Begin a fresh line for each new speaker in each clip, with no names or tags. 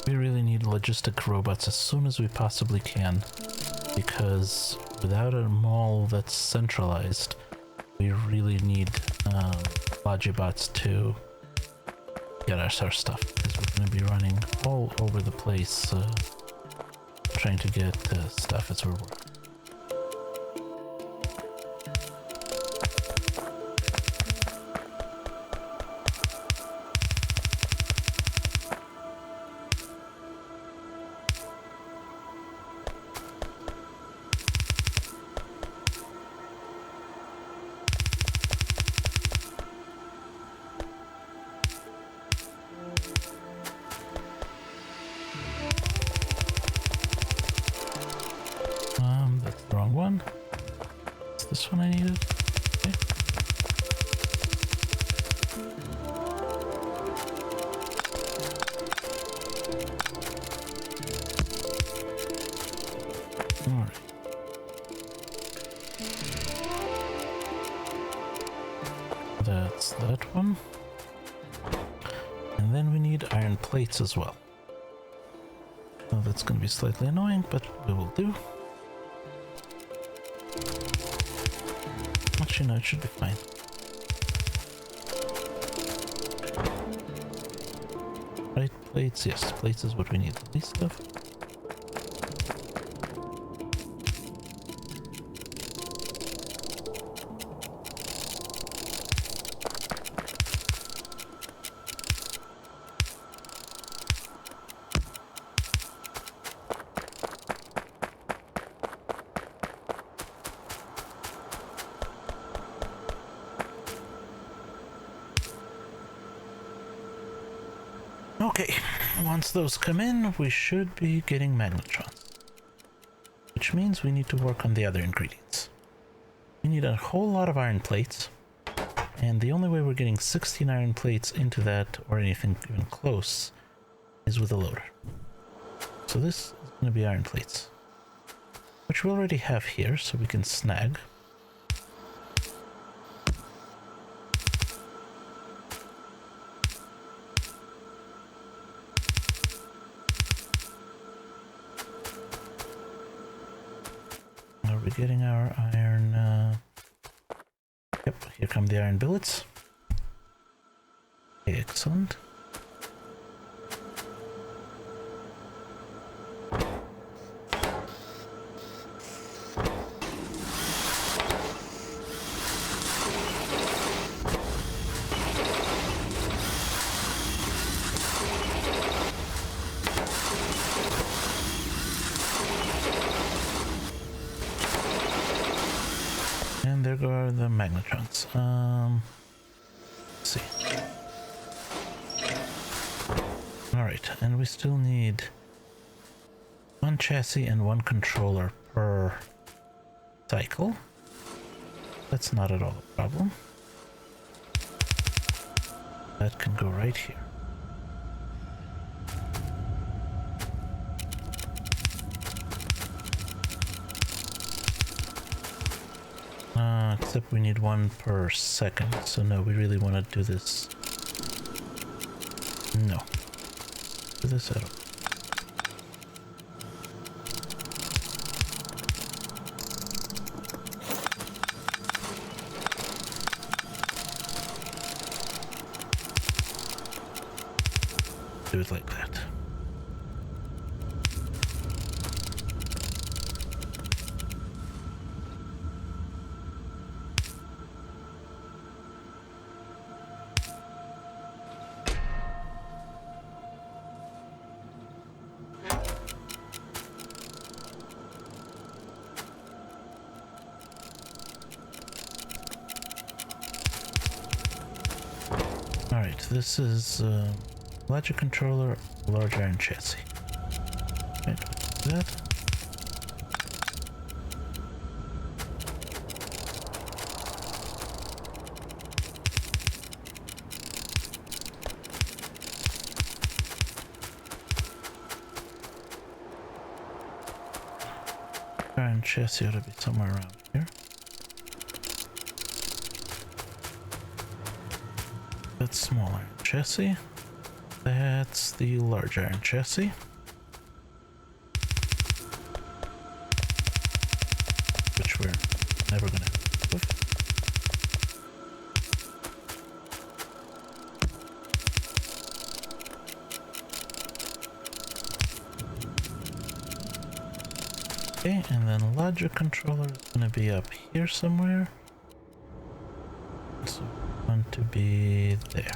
We really need logistic robots as soon as we possibly can, because without a mall that's centralized, we really need Logibots to get us our stuff, because we're going to be running all over the place trying to get stuff as we're working. That's the wrong one. It's this one I needed. Okay. Alright. That's that one. And then we need iron plates as well. Oh, that's going to be slightly annoying, but we will do. Actually, no, it should be fine. Right, plates, yes, plates is what we need the least of. Okay, once those come in, we should be getting magnetrons. Which means we need to work on the other ingredients. We need a whole lot of iron plates, and the only way we're getting 16 iron plates into that, or anything even close, is with a loader. So this is going to be iron plates, which we already have here, so we can snag. We're getting our iron, yep, here come the iron billets. Okay, excellent. And there go the magnetrons. Let's see. Alright, and we still need one chassis and one controller per cycle. That's not at all a problem. That can go right here. Except we need one per second, so no, we really want to do this. No. Do this at all. Do it like that. Alright, this is logic controller, large iron chassis. Right, that. Iron chassis ought to be somewhere around here. That's small iron chassis. That's the large iron chassis. Which we're never gonna move. Okay, and then logic controller is gonna be up here somewhere. So we want to be there.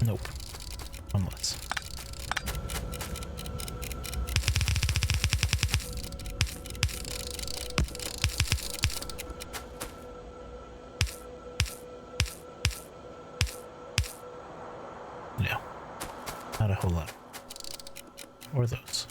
Nope. One less. Yeah. Not a whole lot. Or those.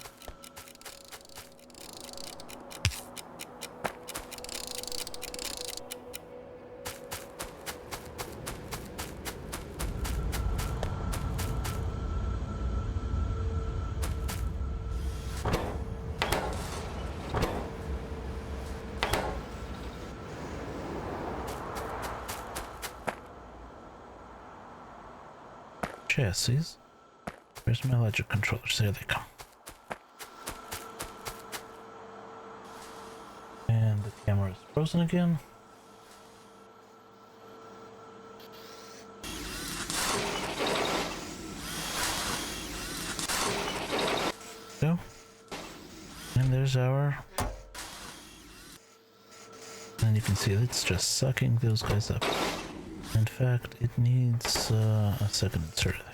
Chassis. Where's my logic controllers? There they come. And the camera is frozen again. Go. And there's our... And you can see it's just sucking those guys up. In fact, it needs a second inserter there.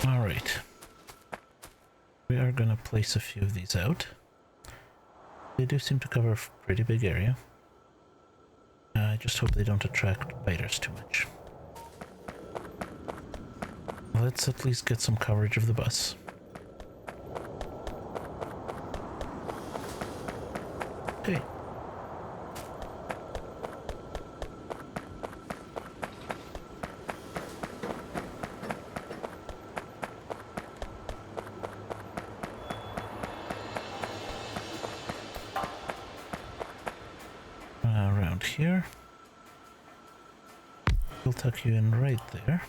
Alright. We are gonna place a few of these out. They do seem to cover a pretty big area. I just hope they don't attract biters too much. Let's at least get some coverage of the bus. Okay. Around here. We'll tuck you in right there.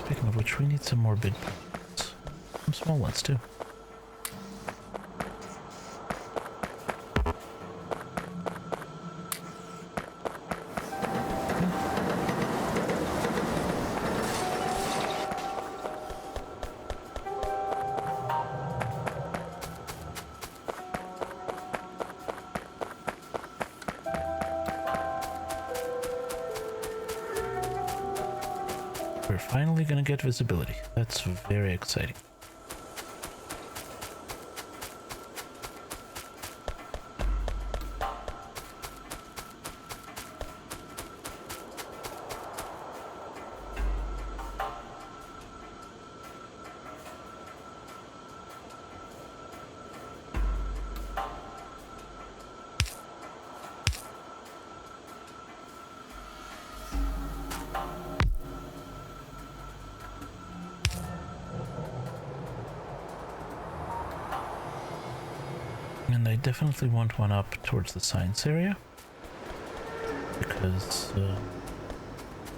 Speaking of which, we need some more big ones. Some small ones too. We're finally gonna get visibility. That's very exciting. And I definitely want one up towards the science area, because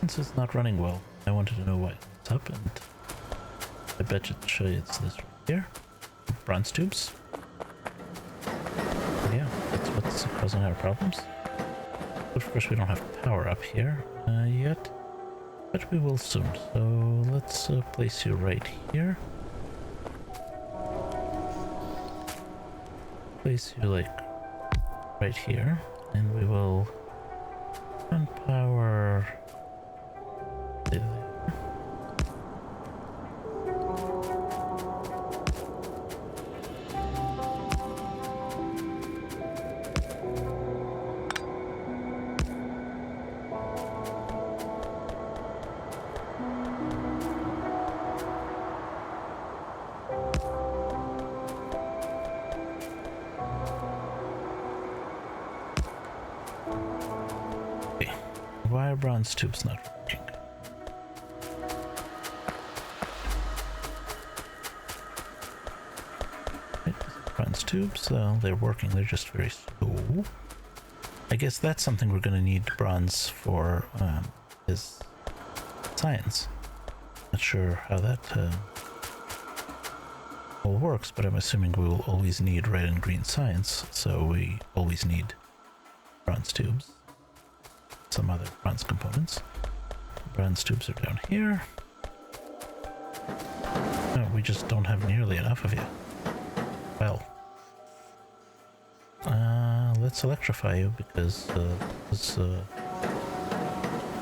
since it's not running well, I wanted to know why it's up, and I bet it's this right here, bronze tubes. But yeah, that's what's causing our problems. Of course, we don't have power up here yet, but we will soon. So let's place you right here. Place you like right here, and we will run power there. Why are bronze tubes not working? bronze tubes. They're working, they're just very slow. I guess that's something we're going to need bronze for, is science. Not sure how that all works, but I'm assuming we will always need red and green science, so we always need bronze tubes. Some other bronze components. Bronze tubes are down here. No, we just don't have nearly enough of you. Well. Let's electrify you because there's no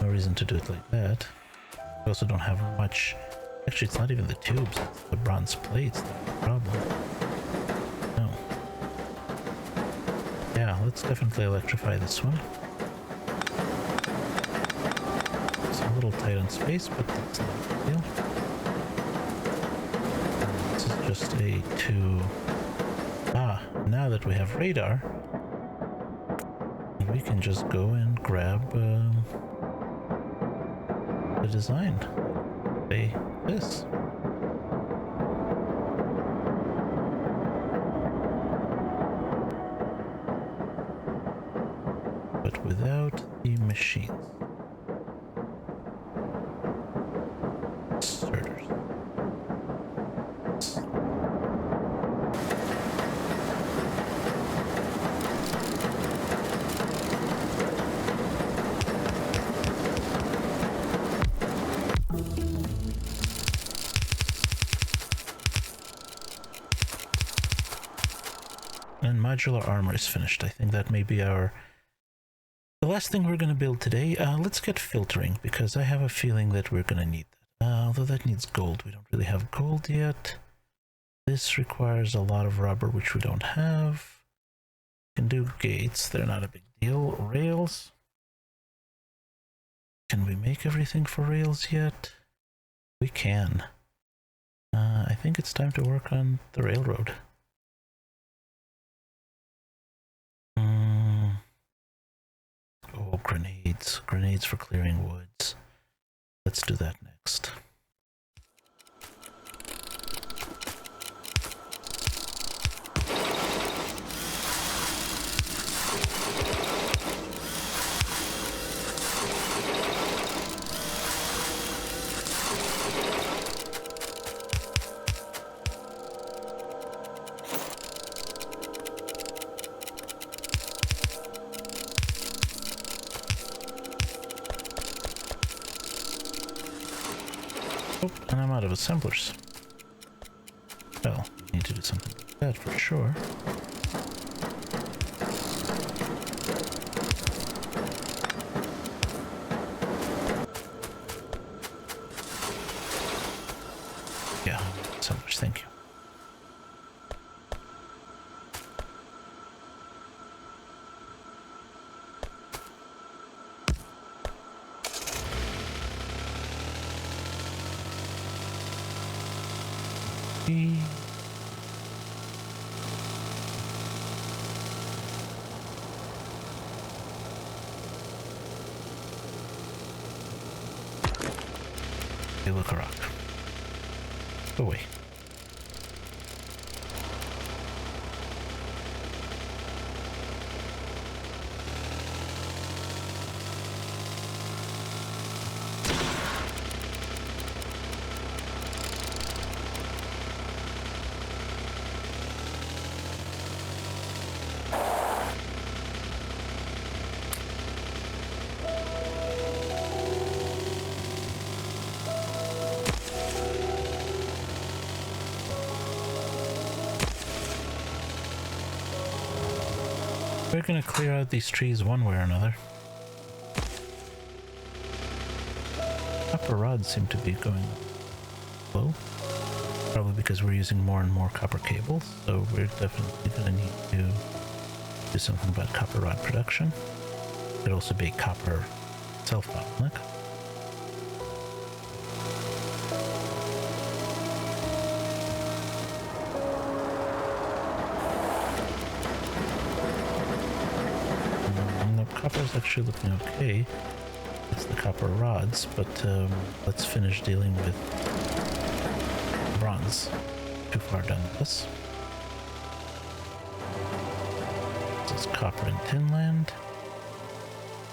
reason to do it like that. We also don't have much. Actually, it's not even the tubes, it's the bronze plates that's the problem. No. Yeah, let's definitely electrify this one. It's a little tight on space, but that's not a big deal. This is just a two. Now that we have radar, we can just go and grab the design. Say this. But without the machines. Starters. And modular armor is finished. I think that may be the last thing we're going to build today. Let's get filtering, because I have a feeling that we're going to need that. Although that needs gold. We don't really have gold yet. This requires a lot of rubber, which we don't have. We can do gates. They're not a big deal. Rails. Can we make everything for rails yet? We can. I think it's time to work on the railroad. Oh, grenades. Grenades for clearing woods. Let's do that next. Oh, and I'm out of assemblers. Well, need to do something like that for sure. Yeah, assemblers, thank you. Hey, look, a rock. Go away. We're gonna clear out these trees one way or another. Copper rods seem to be going low. Probably because we're using more and more copper cables, so we're definitely gonna need to do something about copper rod production. Could also be copper self-bottleneck. Copper is actually looking okay. It's the copper rods, but let's finish dealing with bronze. Too far done with this. This is copper and tin land.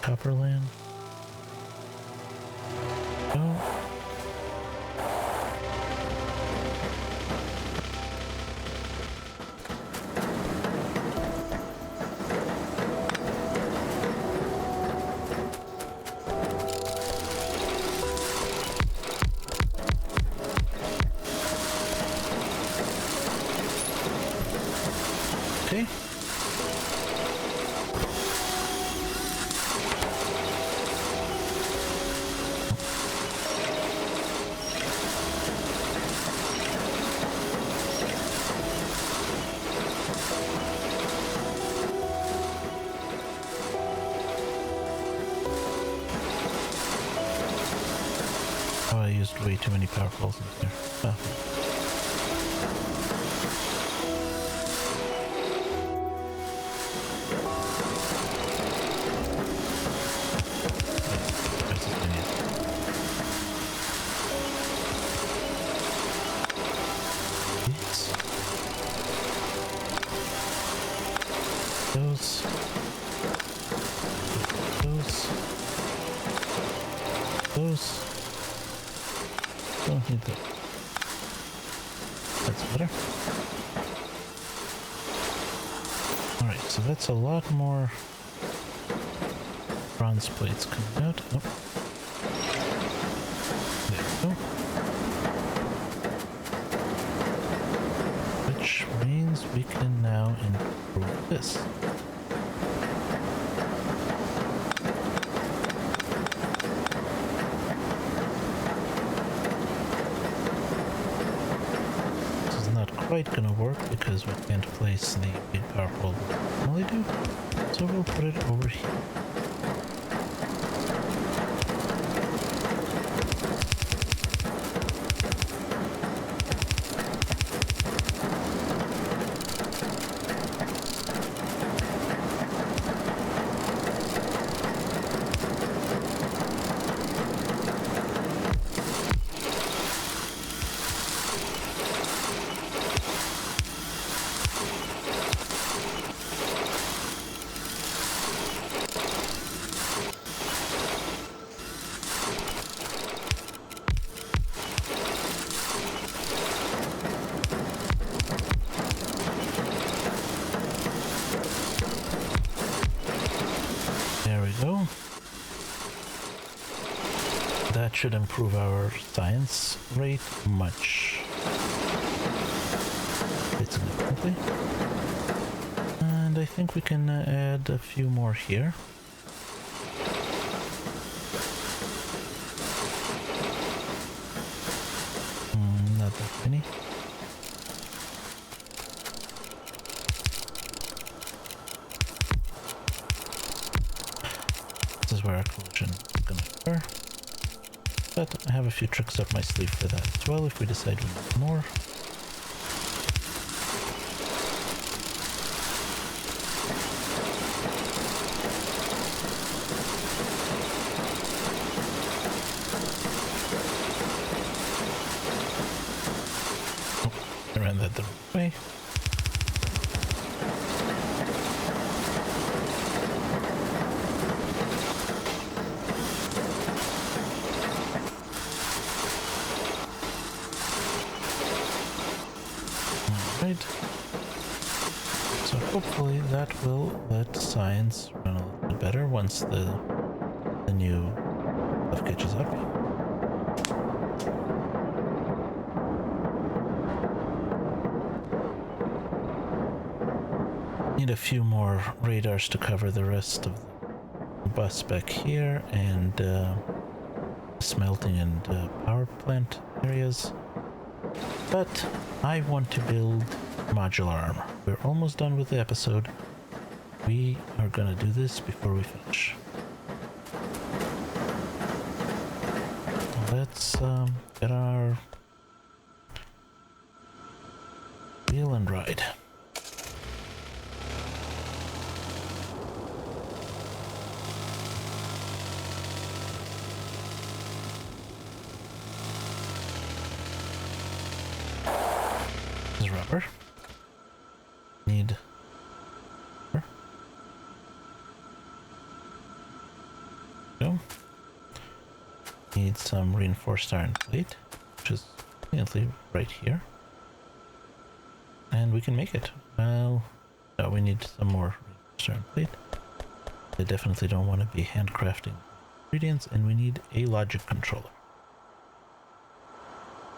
Copper land. Oh. Okay. Oh, I used way too many power poles in there. Oh. Those. Don't need that. That's better. Alright, so that's a lot more bronze plates coming out. Oh. There we go. Which means we can now improve this. Quite gonna work because we can't place the big power pole we normally do, so we'll put it over here. That should improve our science rate much. Significantly. And I think we can add a few more here. Not that many. This is where our collision is going to occur. But I have a few tricks up my sleeve for that as well if we decide we need more. Oh, I ran that the wrong way. So hopefully that will let science run a little bit better once the new stuff catches up. Need a few more radars to cover the rest of the bus back here and smelting and power plant areas. But I want to build modular armor. We're almost done with the episode. We are gonna do this before we finish. Let's get our wheel and ride. Rubber. Need rubber. Need some reinforced iron plate, which is conveniently right here. And we can make it. Well, no, we need some more reinforced iron plate. I definitely don't want to be handcrafting ingredients, and we need a logic controller.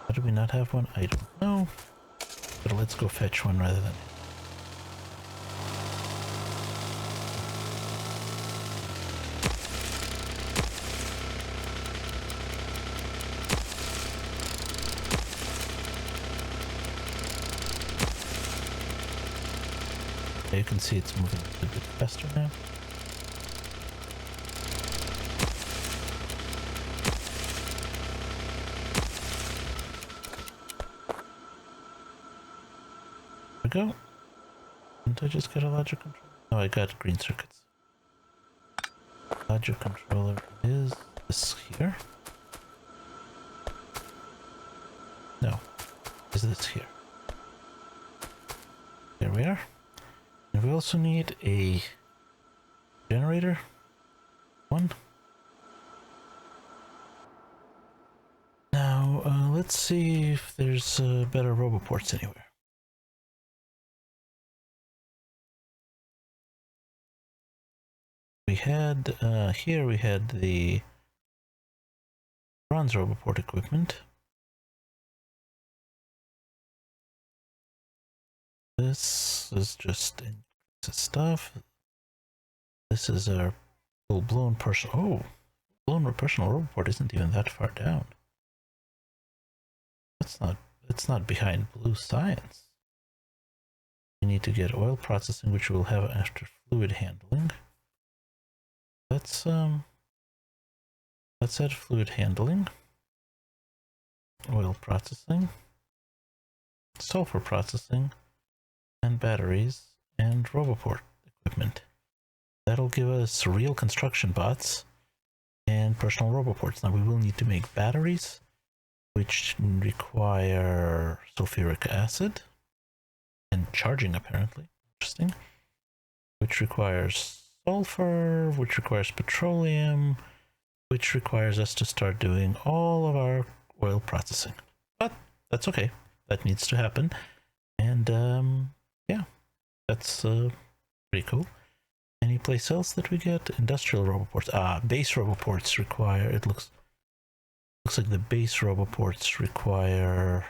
How do we not have one? I don't know. But let's go fetch one rather than... You can see it's moving a bit faster now. There we go. Didn't I just get a logic controller? No, I got green circuits. Logic controller is this here. No, is this here. There we are. And we also need a generator. One. Now, let's see if there's better roboports anywhere. We had, here we had the bronze roboport equipment. This is just stuff. This is our full-blown personal... Oh! Full-blown personal roboport isn't even that far down. It's not behind blue science. We need to get oil processing, which we'll have after fluid handling. Let's add fluid handling, oil processing, sulfur processing, and batteries, and roboport equipment. That'll give us real construction bots and personal roboports. Now we will need to make batteries, which require sulfuric acid and charging, apparently. Interesting. Which requires sulfur, which requires petroleum, which requires us to start doing all of our oil processing. But that's okay. That needs to happen. And yeah, that's pretty cool. Any place else that we get? Industrial roboports. Base roboports require... It looks like the base roboports require...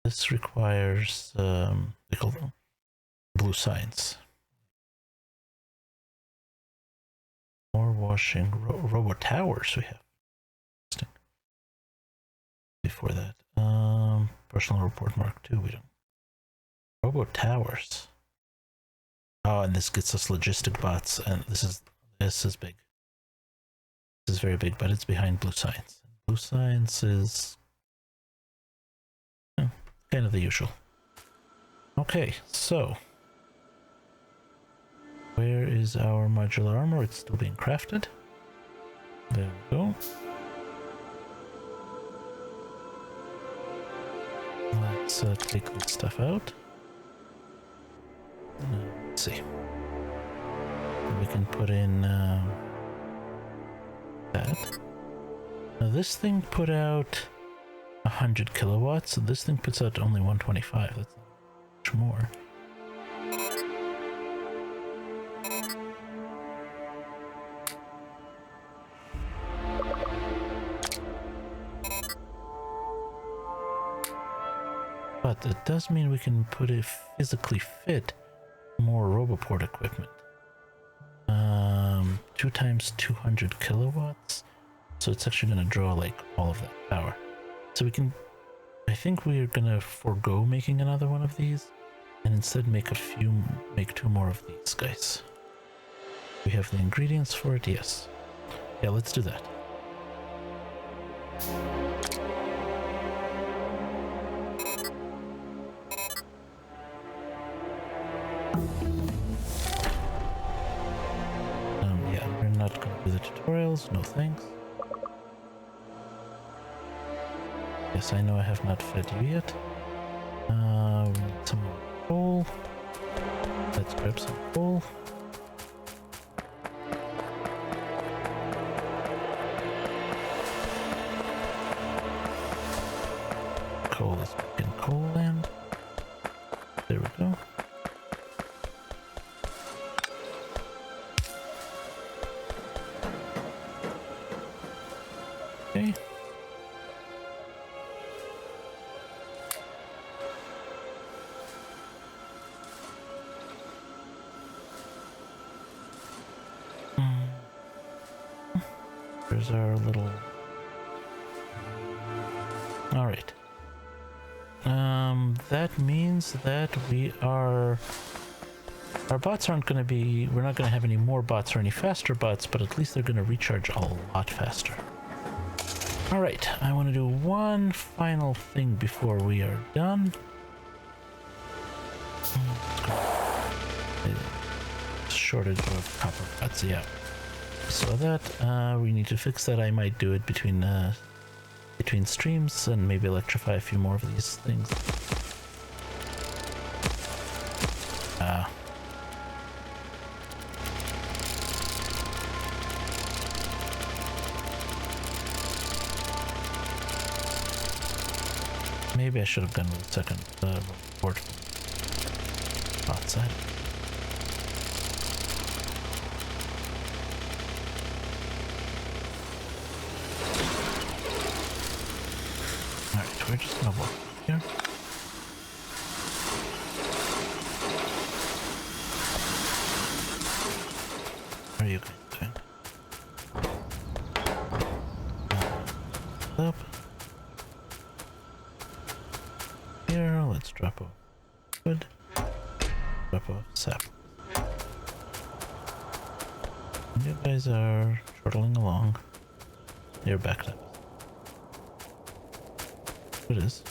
This requires... they call them blue science. More washing. Robot towers we have. Before that. Personal report Mark II, we don't. Robo towers. Oh, and this gets us logistic bots, and this is big. This is very big, but it's behind blue science. Blue science is kind of the usual. Okay, so where is our modular armor? It's still being crafted. There we go. Let's take this stuff out. Let's see. We can put in that. Now this thing put out 100 kilowatts. This thing puts out only 125. That's much more. But it does mean we can put it physically fit more roboport equipment. 2 times 200 kilowatts. So it's actually going to draw like all of that power. So we can, I think we're going to forego making another one of these and instead make 2 more of these guys. We have the ingredients for it, yes. Yeah, let's do that. Yeah, we're not going to do the tutorials, no thanks. Yes, I know I have not fed you yet. We need some more coal. Let's grab some coal. all this in coal land. There we go. Okay. There's our little... All right. That means that we are... Our bots aren't going to be... We're not going to have any more bots or any faster bots, but at least they're going to recharge a lot faster. All right, I want to do one final thing before we are done. Shortage of copper bots, yeah. So that we need to fix that. I might do it between streams and maybe electrify a few more of these things. Maybe I should have gone with the second report outside. Alright, we're just gonna walk here. Where are you going? Up. Here, let's drop off wood. Drop off sap. You guys are chortling along. You're backed up. It is.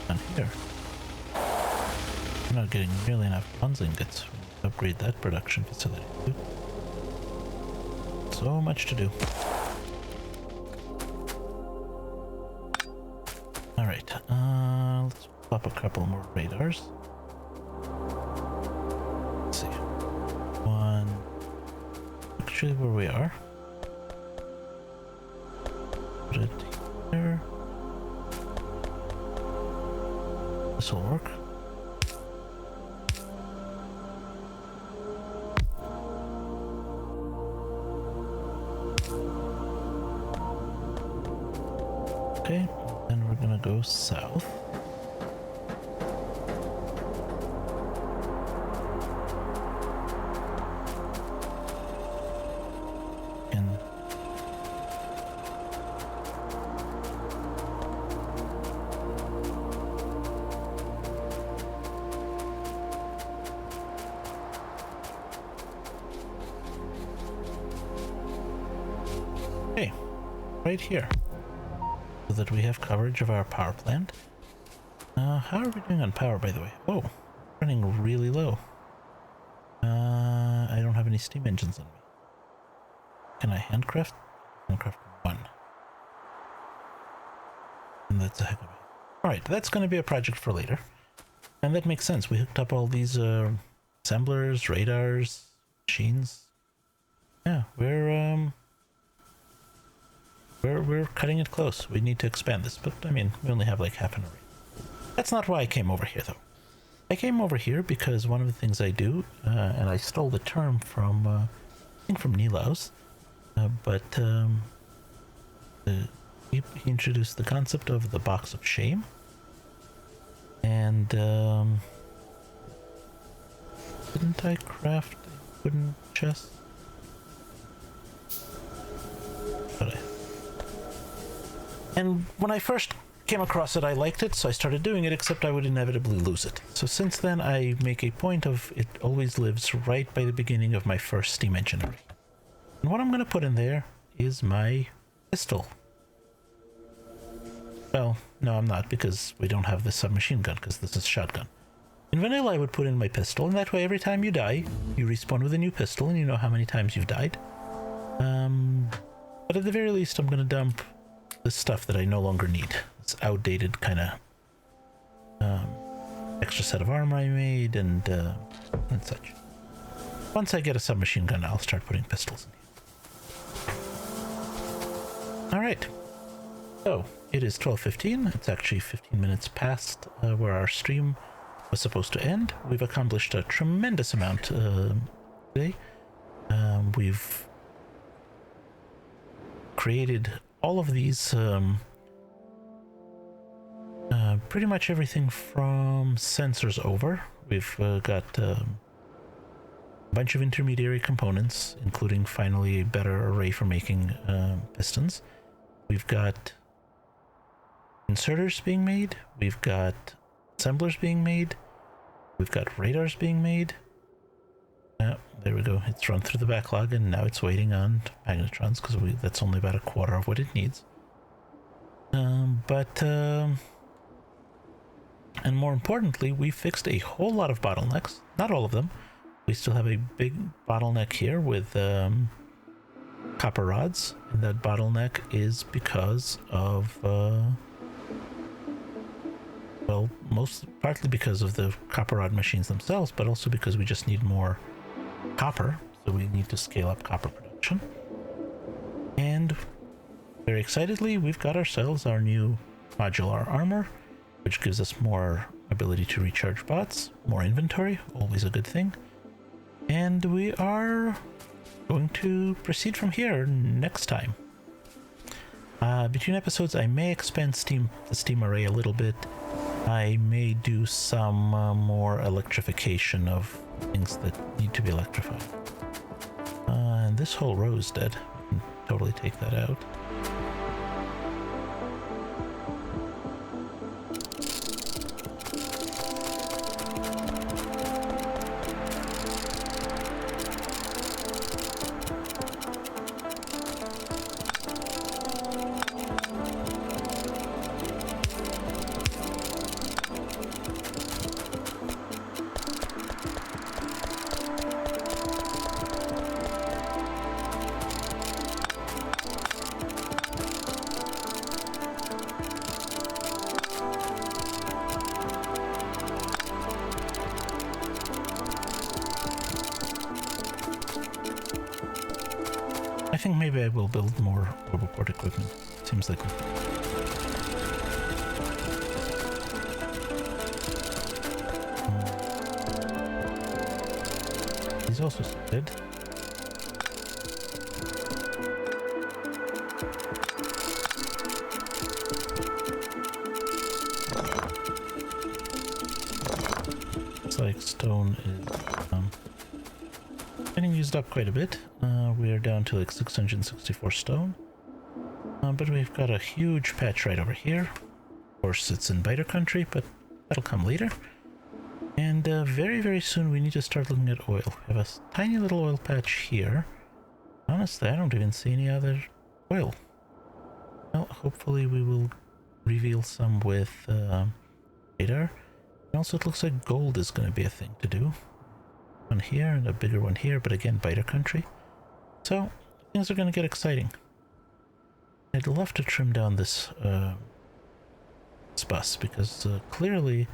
And here. I'm not getting nearly enough bronze ingots. We need to upgrade that production facility too. So much to do. Alright, let's plop a couple more radars. Let's see. One. Actually, where we are. Put it here. This will work. Okay, then we're gonna go south. And okay, right here. So that we have coverage of our power plant. How are we doing on power, by the way? Oh, running really low. I don't have any steam engines on me. Can I handcraft? Handcraft one. And that's a heck of it. Alright, that's going to be a project for later. And that makes sense. We hooked up all these assemblers, radars, machines. Yeah, we're cutting it close. We need to expand this, but I mean, we only have like half an array. That's not why I came over here, though. I came over here because one of the things I do, and I stole the term from, I think from Nilaus, but he introduced the concept of the box of shame. And didn't I craft a wooden chest? But and when I first came across it, I liked it, so I started doing it, except I would inevitably lose it. So since then, I make a point of it always lives right by the beginning of my first steam engine array. And what I'm going to put in there is my pistol. Well, no, I'm not, because we don't have the submachine gun, because this is shotgun. In vanilla, I would put in my pistol, and that way every time you die, you respawn with a new pistol, and you know how many times you've died. But But at the very least, I'm going to dump the stuff that I no longer need. It's outdated kind of extra set of armor I made and such. Once I get a submachine gun, I'll start putting pistols in here. Alright. So, it is 12:15. It's actually 15 minutes past where our stream was supposed to end. We've accomplished a tremendous amount today. We've created all of these, pretty much everything from sensors over. We've got a bunch of intermediary components, including finally a better array for making pistons. We've got inserters being made, we've got assemblers being made, we've got radars being made. There we go, it's run through the backlog and now it's waiting on magnetrons because that's only about a quarter of what it needs. And more importantly, we fixed a whole lot of bottlenecks, not all of them. We still have a big bottleneck here with copper rods, and that bottleneck is because of well, partly because of the copper rod machines themselves, but also because we just need more copper, so we need to scale up copper production. And very excitedly, we've got ourselves our new modular armor, which gives us more ability to recharge bots, more inventory, always a good thing. And we are going to proceed from here next time. Between episodes, I may expand the Steam array a little bit. I may do some more electrification of things that need to be electrified. And this whole row is dead. We can totally take that out. I think maybe I will build more roboport equipment. Seems like he's also dead. It's like stone is getting used up quite a bit. We are down to like 664 stone. But we've got a huge patch right over here. Of course, it's in biter country, but that'll come later. And very, very soon we need to start looking at oil. We have a tiny little oil patch here. Honestly, I don't even see any other oil. Well, hopefully we will reveal some with radar. And also it looks like gold is going to be a thing to do. One here and a bigger one here, but again, biter country. So things are going to get exciting. I'd love to trim down this bus because clearly,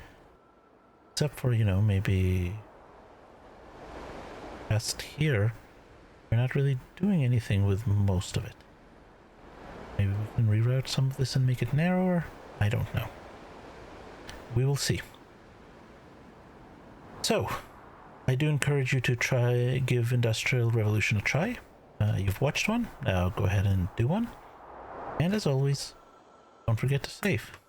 except for, you know, maybe past here, we're not really doing anything with most of it. Maybe we can reroute some of this and make it narrower? I don't know. We will see. So, I do encourage you to give Industrial Revolution a try. You've watched one, now go ahead and do one. And as always, don't forget to save.